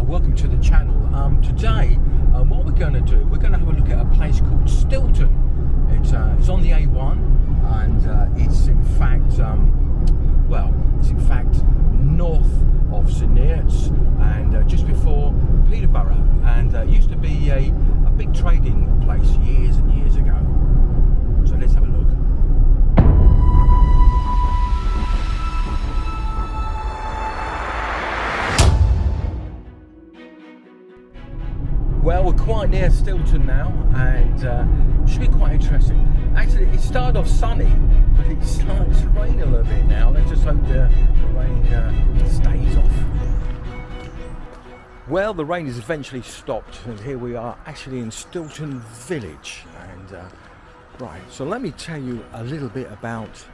welcome to the channel. Today, what we're going to do, we're going to have a look at a place called Stilton. It's on the A1, and it's in fact, north of St Neots and just before Peterborough. And it used to be a big trading place years and years ago. So let's have a look. Well, we're quite near Stilton now, and it should be quite interesting. Actually, it started off sunny, but it's starting to rain a little bit now. Let's just hope the rain stays off. Well, the rain has eventually stopped, and here we are actually in Stilton Village. And right, so let me tell you a little bit about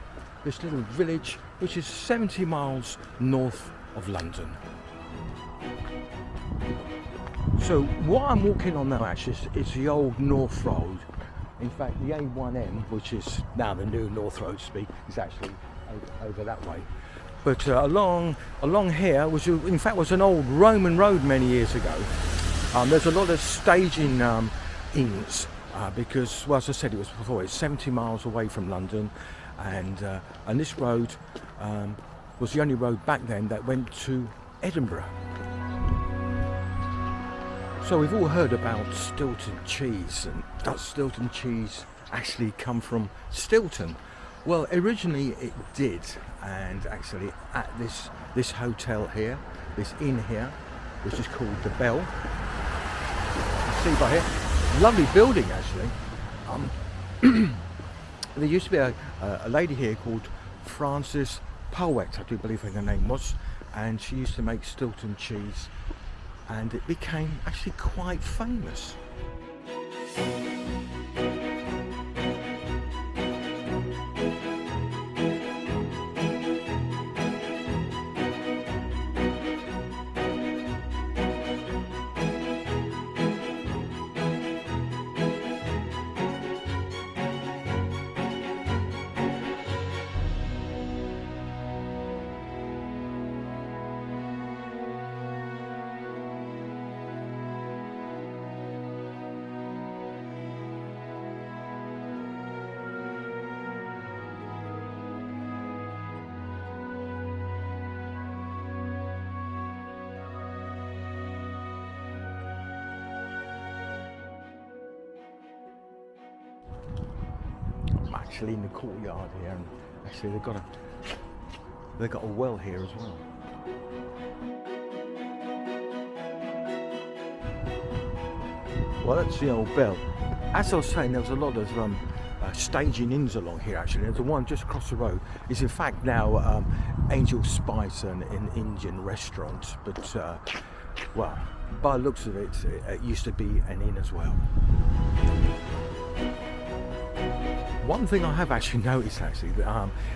this little village, which is 70 miles north of London. So what I'm walking on now actually is the old North Road. In fact, the A1M, which is now the new North Road to speak, is actually over that way. But along here was an old Roman road many years ago. There's a lot of staging inns because, well, as I said, it was before. It's 70 miles away from London, and this road was the only road back then that went to Edinburgh. So we've all heard about Stilton cheese, and does Stilton cheese actually come from Stilton? Well, originally it did, and actually at this hotel here, this inn here, which is called the Bell. You see by here, lovely building actually. There used to be a lady here called Frances Powett, I do believe her name was, and she used to make Stilton cheese. And it became actually quite famous. Actually in the courtyard here, and actually they've got a well here as well. Well, that's the old Bell. As I was saying, there was a lot of staging inns along here. Actually, there's the one just across the road. Is in fact now Angel Spice, an Indian restaurant. But well, by the looks of it, it used to be an inn as well. One thing I have actually noticed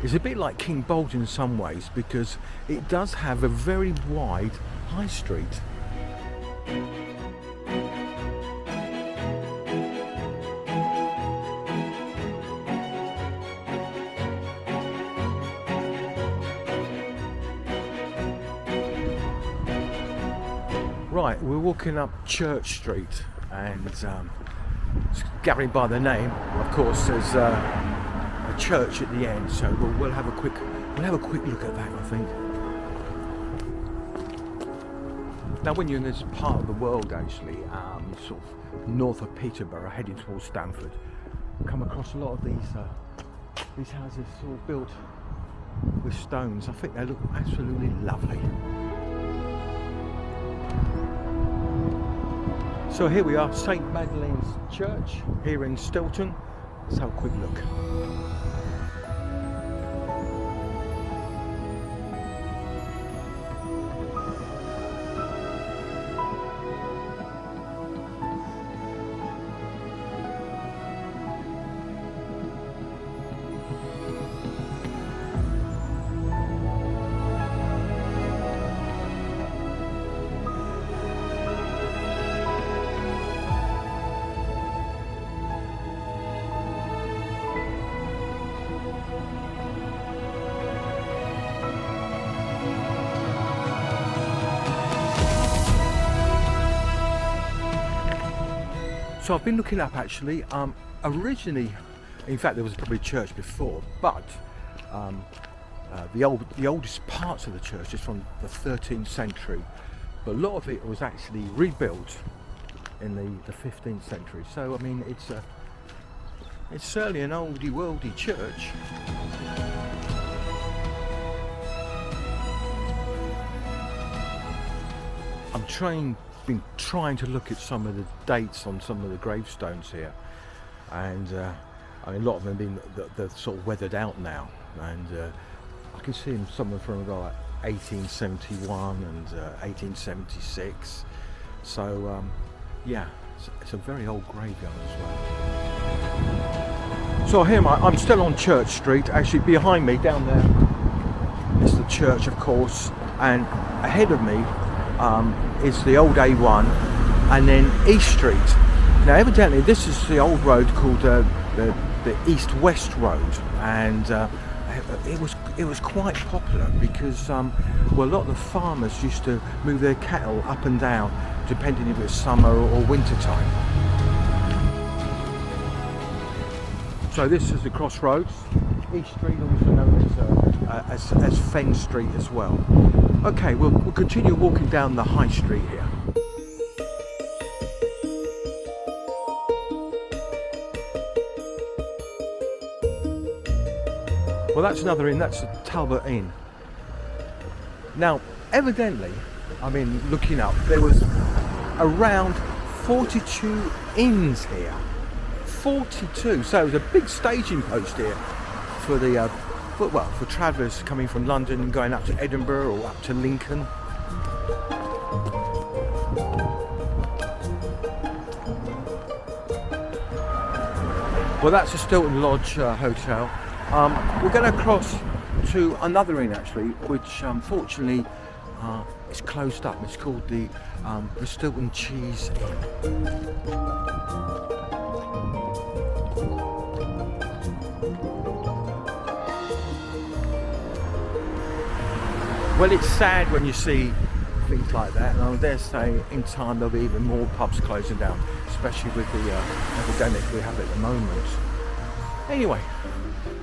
is a bit like King Bolton in some ways, because it does have a very wide high street. Right, we're walking up Church Street, and gathering by the name, of course, there's a church at the end, so we'll have a quick look at that, I think. Now, when you're in this part of the world, actually, sort of north of Peterborough, heading towards Stamford, come across a lot of these houses all built with stones. I think they look absolutely lovely. So here we are, St Madeline's Church here in Stilton. Let's have a quick look. So I've been looking up actually. Originally, in fact, there was probably a church before, but the oldest parts of the church is from the 13th century, but a lot of it was actually rebuilt in the 15th century. So I mean, it's certainly an oldie worldy church. Been trying to look at some of the dates on some of the gravestones here, and I mean, a lot of them have been they're sort of weathered out now, and I can see some of them from like 1871 and 1876. So yeah, it's a very old graveyard as well. So here I'm still on Church Street. Actually, behind me down there is the church, of course, and ahead of me is the old A1, and then East Street. Now evidently this is the old road called the East-West Road, and it was quite popular because well, a lot of the farmers used to move their cattle up and down depending if it was summer or winter time. So this is the crossroads. East Street, also known as Fen Street as well. Okay, we'll continue walking down the High Street here. Well, that's another inn. That's the Talbot Inn. Now, evidently, I mean, looking up, there was around 42 inns here. 42. So it was a big staging post here for the for travellers coming from London and going up to Edinburgh or up to Lincoln. Well, that's the Stilton Lodge Hotel. We're going to cross to another inn actually, which unfortunately is closed up. It's called the Stilton Cheese Inn. Well, it's sad when you see things like that, and I dare say in time there'll be even more pubs closing down, especially with the epidemic we have at the moment. Anyway,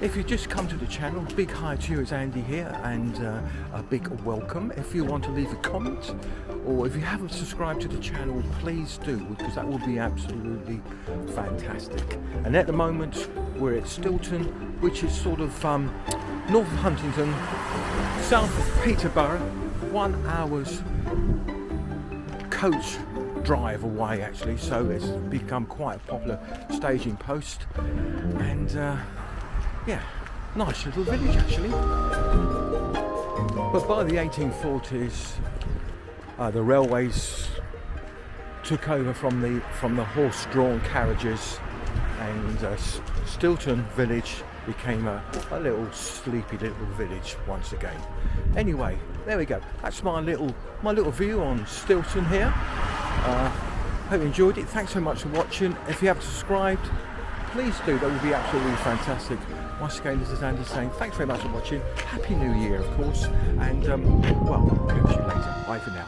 if you just come to the channel, big hi to you, it's Andy here, and a big welcome. If you want to leave a comment, or if you haven't subscribed to the channel, please do, because that will be absolutely fantastic. And at the moment we're at Stilton, which is sort of north of Huntingdon, south of Peterborough, 1 hour's coach drive away actually, so it's become quite a popular staging post, and yeah, nice little village actually. But by the 1840s the railways took over from the horse-drawn carriages, and Stilton Village became a little sleepy little village once again. Anyway, there we go. That's my little view on Stilton here. Hope you enjoyed it. Thanks so much for watching. If you haven't subscribed, please do. That would be absolutely fantastic. Once again, this is Andy saying thanks very much for watching. Happy New Year, of course, and well, catch you later. Bye for now.